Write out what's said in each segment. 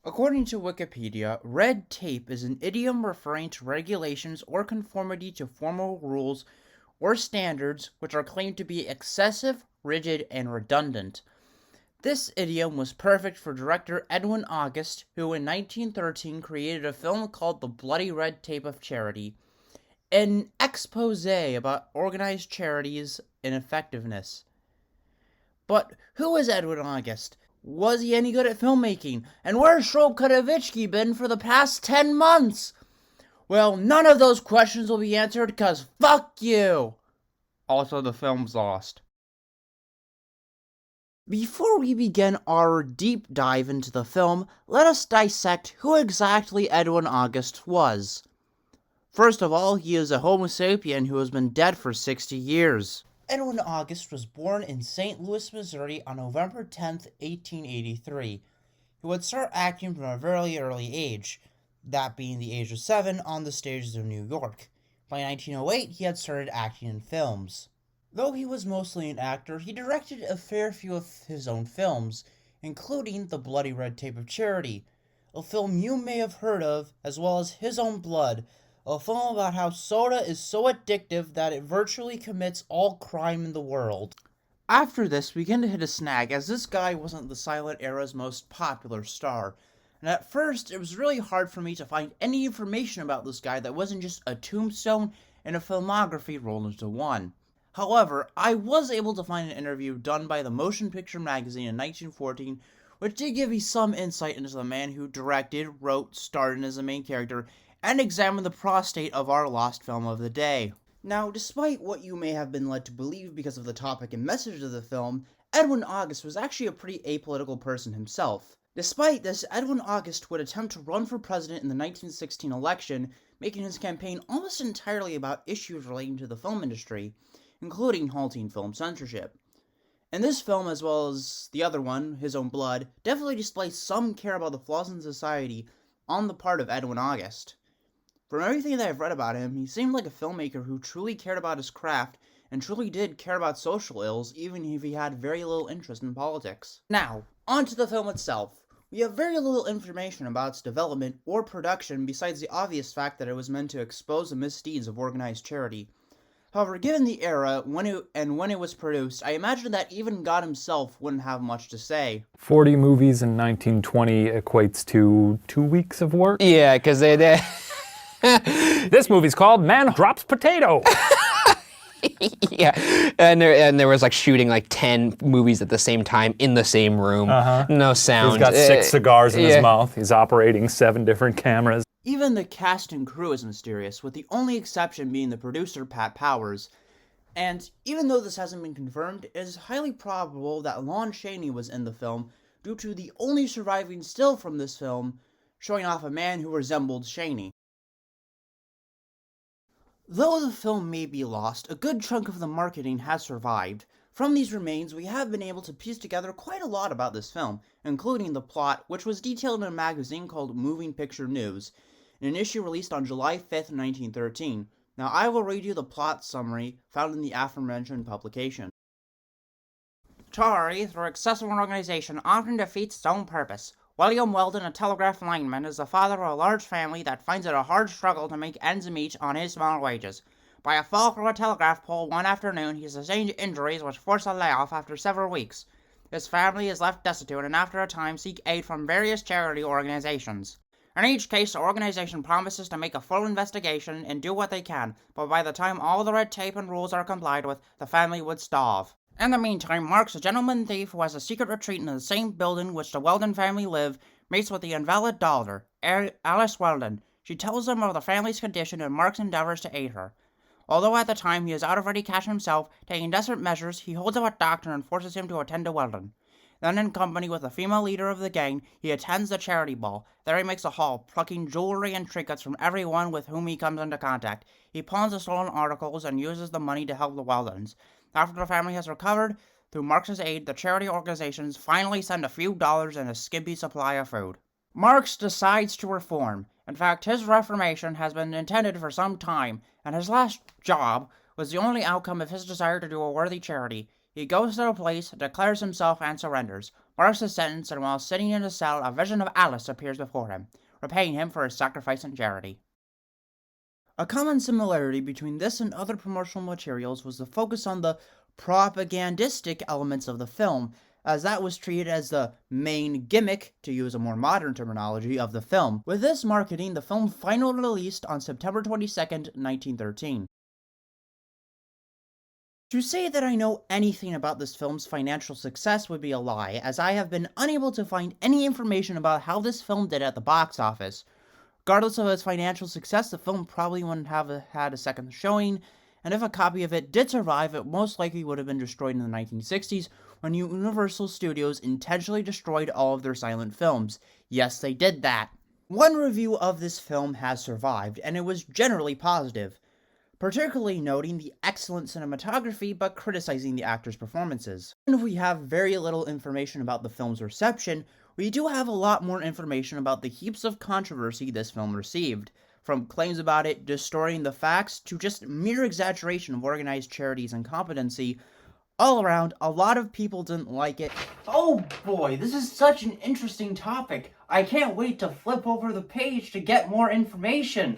According to Wikipedia, red tape is an idiom referring to regulations or conformity to formal rules or standards which are claimed to be excessive, rigid, and redundant. This idiom was perfect for director Edwin August, who in 1913 created a film called The Bloody Red Tape of Charity, an expose about organized charities and effectiveness. But who is Edwin August? Was he any good at filmmaking? And where's Shrobe Kudovitsky been for the past 10 months? Well, none of those questions will be answered, cause fuck you! Also, the film's lost. Before we begin our deep dive into the film, let us dissect who exactly Edwin August was. First of all, he is a Homo sapien who has been dead for 60 years. Edwin August was born in St. Louis, Missouri on November 10th, 1883. He would start acting from a very early age, that being the age of 7, on the stages of New York. By 1908, he had started acting in films. Though he was mostly an actor, he directed a fair few of his own films, including The Bloody Red Tape of Charity, a film you may have heard of, as well as His Own Blood, a film about how soda is so addictive that it virtually commits all crime in the world. After this, we begin to hit a snag, as this guy wasn't the silent era's most popular star. And at first, it was really hard for me to find any information about this guy that wasn't just a tombstone and a filmography rolled into one. However, I was able to find an interview done by the Motion Picture Magazine in 1914, which did give me some insight into the man who directed, wrote, starred in as the main character, and examine the prostate of our lost film of the day. Now, despite what you may have been led to believe because of the topic and message of the film, Edwin August was actually a pretty apolitical person himself. Despite this, Edwin August would attempt to run for president in the 1916 election, making his campaign almost entirely about issues relating to the film industry, including halting film censorship. And this film, as well as the other one, His Own Blood, definitely displays some care about the flaws in society on the part of Edwin August. From everything that I've read about him, he seemed like a filmmaker who truly cared about his craft and truly did care about social ills, even if he had very little interest in politics. Now, on to the film itself. We have very little information about its development or production besides the obvious fact that it was meant to expose the misdeeds of organized charity. However, given the era when it was produced, I imagine that even God himself wouldn't have much to say. 40 movies in 1920 equates to 2 weeks of work. Yeah, because they This movie's called Man Drops Potato. yeah, and there was like shooting like 10 movies at the same time in the same room. No sound. He's got 6 cigars in his mouth. He's operating 7 different cameras. Even the cast and crew is mysterious, with the only exception being the producer, Pat Powers. And even though this hasn't been confirmed, it is highly probable that Lon Chaney was in the film due to the only surviving still from this film showing off a man who resembled Chaney. Though the film may be lost, a good chunk of the marketing has survived. From these remains, we have been able to piece together quite a lot about this film, including the plot, which was detailed in a magazine called Moving Picture News, in an issue released on July 5th, 1913. Now I will read you the plot summary found in the aforementioned publication. Charity, through excessive organization, often defeats its own purpose. William Weldon, a telegraph lineman, is the father of a large family that finds it a hard struggle to make ends meet on his small wages. By a fall from a telegraph pole one afternoon, he sustained injuries which force a layoff after several weeks. His family is left destitute and after a time seek aid from various charity organizations. In each case, the organization promises to make a full investigation and do what they can, but by the time all the red tape and rules are complied with, the family would starve. In the meantime, Mark's a gentleman thief who has a secret retreat in the same building which the Weldon family live, meets with the invalid daughter, Alice Weldon. She tells him of the family's condition and Mark's endeavors to aid her. Although at the time he is out of ready cash himself, taking desperate measures, he holds up a doctor and forces him to attend to Weldon. Then in company with the female leader of the gang, he attends the charity ball. There he makes a haul, plucking jewelry and trinkets from everyone with whom he comes into contact. He pawns the stolen articles and uses the money to help the Weldons. After the family has recovered, through Marx's aid, the charity organizations finally send a few dollars and a skimpy supply of food. Marx decides to reform. In fact, his reformation has been intended for some time, and his last job was the only outcome of his desire to do a worthy charity. He goes to the police, declares himself, and surrenders, marks his sentence, and while sitting in his cell, a vision of Alice appears before him, repaying him for his sacrifice and charity. A common similarity between this and other promotional materials was the focus on the propagandistic elements of the film, as that was treated as the main gimmick, to use a more modern terminology, of the film. With this marketing, the film finally released on September 22nd, 1913. To say that I know anything about this film's financial success would be a lie, as I have been unable to find any information about how this film did at the box office. Regardless of its financial success, the film probably wouldn't have had a second showing, and if a copy of it did survive, it most likely would have been destroyed in the 1960s when Universal Studios intentionally destroyed all of their silent films. Yes, they did that. One review of this film has survived, and it was generally positive, particularly noting the excellent cinematography but criticizing the actors' performances. Even if we have very little information about the film's reception, we do have a lot more information about the heaps of controversy this film received, from claims about it distorting the facts to just mere exaggeration of organized charities' incompetency. All around, a lot of people didn't like it. Oh boy, this is such an interesting topic. I can't wait to flip over the page to get more information.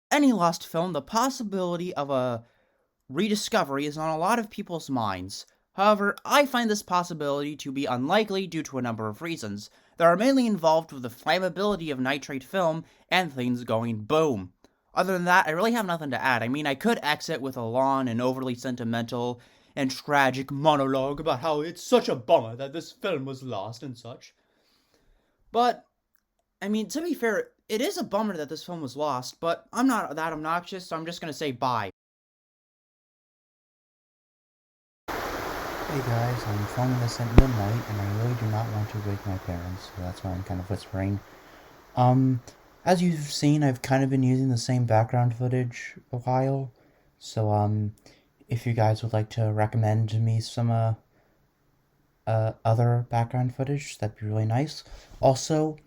Any lost film, the possibility of a rediscovery is on a lot of people's minds. However, I find this possibility to be unlikely due to a number of reasons that are mainly involved with the flammability of nitrate film and things going boom. Other than that, I really have nothing to add. I mean, I could exit with a long and overly sentimental and tragic monologue about how it's such a bummer that this film was lost and such. But, I mean, to be fair, it is a bummer that this film was lost, but I'm not that obnoxious, so I'm just gonna say bye. Hey guys, I'm filming this at midnight, and I really do not want to wake my parents, so that's why I'm kind of whispering. As you've seen, I've kind of been using the same background footage a while, so, if you guys would like to recommend me some, other background footage, that'd be really nice. Also,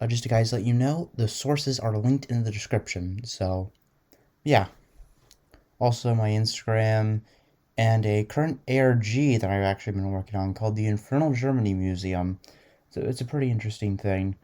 just to guys let you know, the sources are linked in the description, so, yeah. Also, my Instagram, and a current ARG that I've actually been working on called the Infernal Germany Museum. So it's a pretty interesting thing.